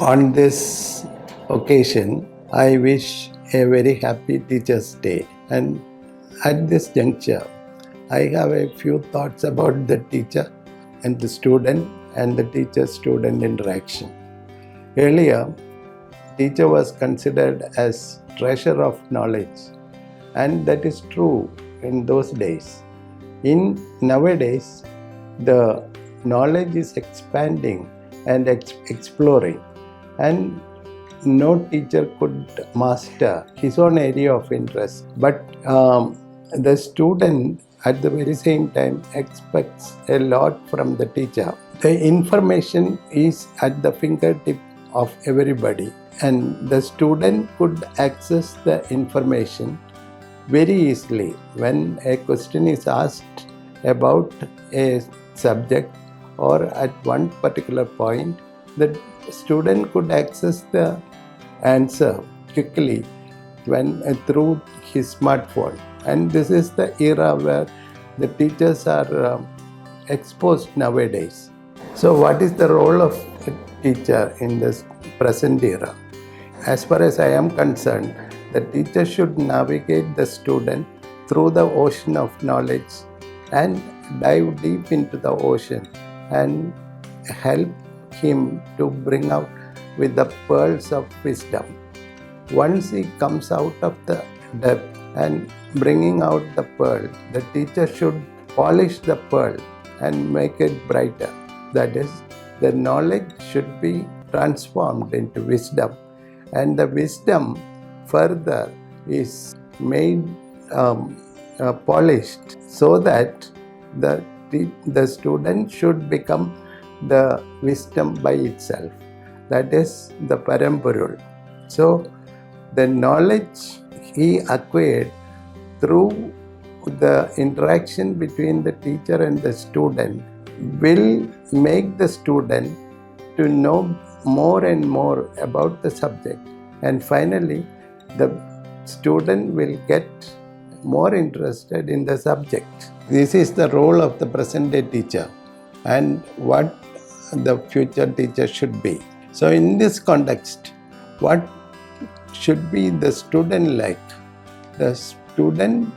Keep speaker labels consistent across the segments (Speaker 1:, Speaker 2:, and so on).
Speaker 1: On this occasion, I wish a very happy Teachers' Day. And at this juncture, I have a few thoughts about the teacher and the student and the teacher-student interaction. Earlier, teacher was considered as treasure of knowledge, and that is true in those days. In nowadays, the knowledge is expanding and exploring, and no teacher could master his own area of interest. But the student at the very same time expects a lot from the teacher. The information is at the fingertip of everybody, and the student could access the information very easily. When a question is asked about a subject or at one particular point, the student could access the answer quickly through his smartphone. And this is the era where the teachers are exposed nowadays. So what is the role of a teacher in this present era? As far as I am concerned, the teacher should navigate the student through the ocean of knowledge and dive deep into the ocean and help him to bring out with the pearls of wisdom. Once he comes out of the depth and bringing out the pearl, the teacher should polish the pearl and make it brighter. That is, the knowledge should be transformed into wisdom, and the wisdom further is made polished so that the student should become the wisdom by itself. That is the Parampurul. So the knowledge he acquired through the interaction between the teacher and the student will make the student to know more and more about the subject, and finally the student will get more interested in the subject. This is the role of the present day teacher and what the future teacher should be. So in this context, what should be the student like? The student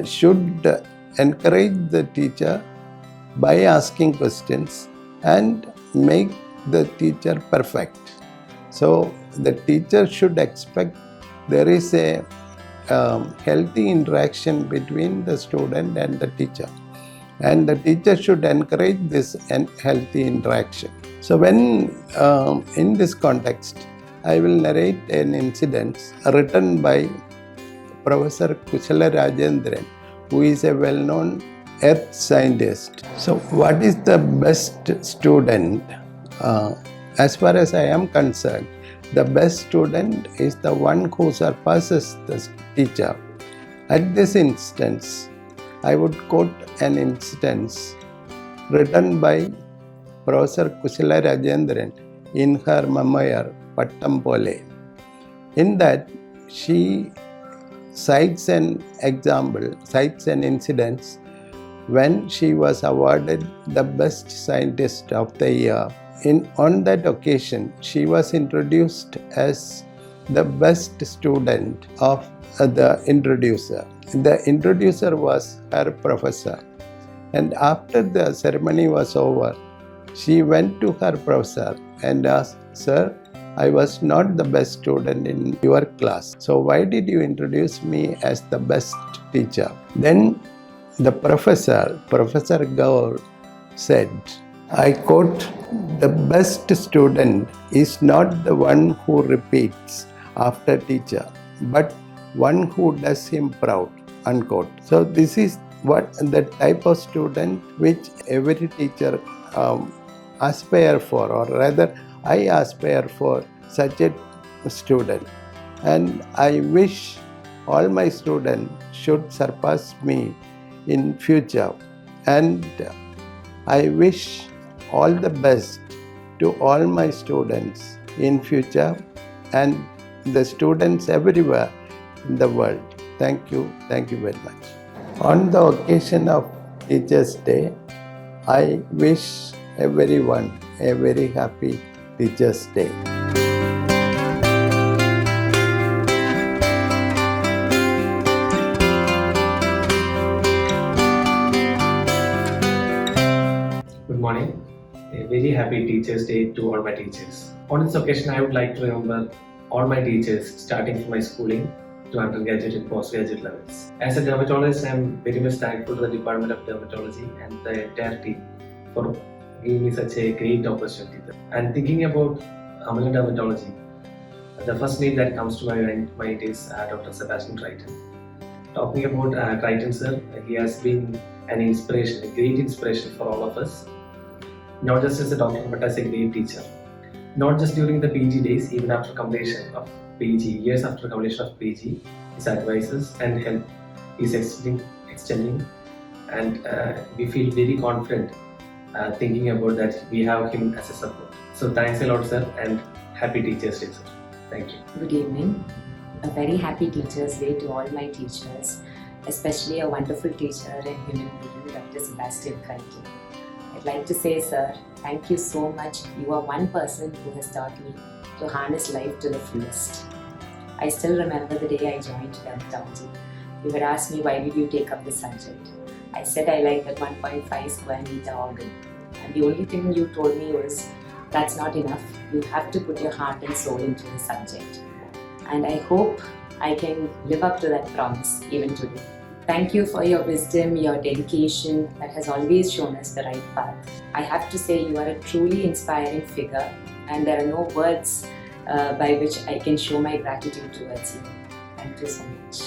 Speaker 1: should encourage the teacher by asking questions and make the teacher perfect. So the teacher should expect there is a healthy interaction between the student and the teacher, and the teacher should encourage this healthy interaction. So when in this context, I will narrate an incident written by Professor Kushala Rajendran, who is a well-known earth scientist. So what is the best student? As far as I am concerned, the best student is the one who surpasses the teacher. At this instance, I would quote an instance written by Professor Kushala Rajendran in her memoir Pattam Pole. In that, she cites an incident when she was awarded the best scientist of the year. On that occasion, she was introduced as the best student of the introducer. The introducer was her professor. And after the ceremony was over, she went to her professor and asked, "Sir, I was not the best student in your class. So why did you introduce me as the best teacher?" Then the Professor Gaur said, I quote, "The best student is not the one who repeats after teacher, but one who does him proud," unquote. So this is what the type of student which every teacher aspire for, or rather I aspire for such a student. And I wish all my students should surpass me in future. And I wish all the best to all my students in future and the students everywhere in the world. Thank you very much. On the occasion of Teachers' Day, I wish everyone a very happy Teachers' Day.
Speaker 2: Good morning. A very happy Teachers' Day to all my teachers. On this occasion, I would like to remember all my teachers, starting from my schooling to undergraduate and postgraduate levels. As a dermatologist, I am very much thankful to the Department of Dermatology and the entire team for giving me such a great opportunity. And thinking about Amala Dermatology, the first name that comes to my mind is Dr. Sebastian Criton. Talking about Criton sir, he has been an inspiration, a great inspiration for all of us. Not just as a doctor, but as a great teacher. Not just during the PG days, even after completion of PG, years after completion of PG, his advices and help is extending, and we feel very confident thinking about that we have him as a support. So thanks a lot, sir, and happy Teachers' Day, sir. Thank you.
Speaker 3: Good evening. A very happy Teachers' Day to all my teachers, especially a wonderful teacher and human being, Dr. Sebastian Criton. I'd like to say, sir, thank you so much. You are one person who has taught me to harness life to the fullest. I still remember the day I joined dermatology. You had asked me, why did you take up this subject? I said I like that 1.5 square meter organ. And the only thing you told me was, that's not enough. You have to put your heart and soul into the subject. And I hope I can live up to that promise even today. Thank you for your wisdom, your dedication that has always shown us the right path. I have to say you are a truly inspiring figure, and there are no words by which I can show my gratitude towards you. Thank you so much.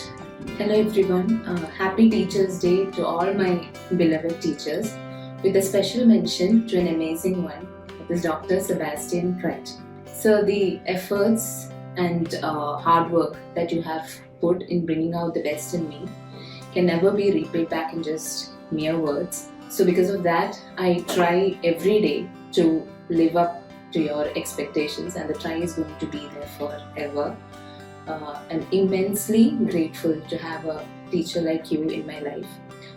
Speaker 4: Hello everyone, happy Teachers' Day to all my beloved teachers, with a special mention to an amazing one, that is Dr. Sebastian Criton. So the efforts and hard work that you have put in bringing out the best in me can never be repaid back in just mere words. So because of that, I try every day to live up to your expectations, and the try is going to be there forever. I'm immensely grateful to have a teacher like you in my life.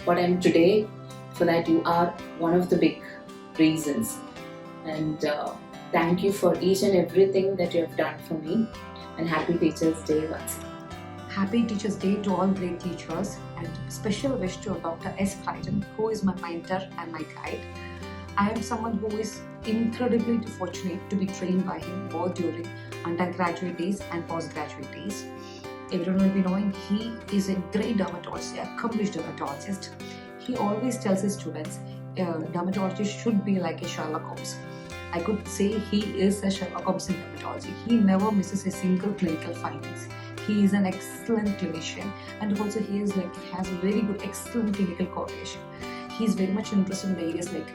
Speaker 4: What I'm today, for that you are one of the big reasons. And thank you for each and everything that you have done for me. And happy Teachers' Day once again.
Speaker 5: Happy Teachers' Day to all great teachers, and special wish to Dr. S. Criton, who is my mentor and my guide. I am someone who is incredibly fortunate to be trained by him both during undergraduate days and postgraduate days. Everyone will be knowing he is a great dermatologist, accomplished dermatologist. He always tells his students, dermatologist should be like a Sherlock Holmes. I could say he is a Sherlock Holmes in dermatology. He never misses a single clinical findings. He is an excellent clinician, and also he has very good, excellent clinical correlation. He is very much interested in the areas like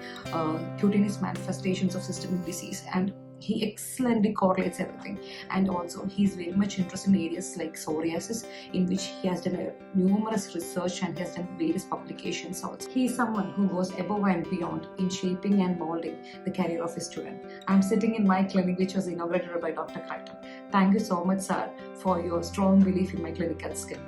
Speaker 5: cutaneous manifestations of systemic disease, and he excellently correlates everything. And also he is very much interested in areas like psoriasis, in which he has done numerous research and has done various publications also. He is someone who goes above and beyond in shaping and molding the career of his student. I am sitting in my clinic, which was inaugurated by Dr. Criton. Thank you so much, sir, for your strong belief in my clinical skill.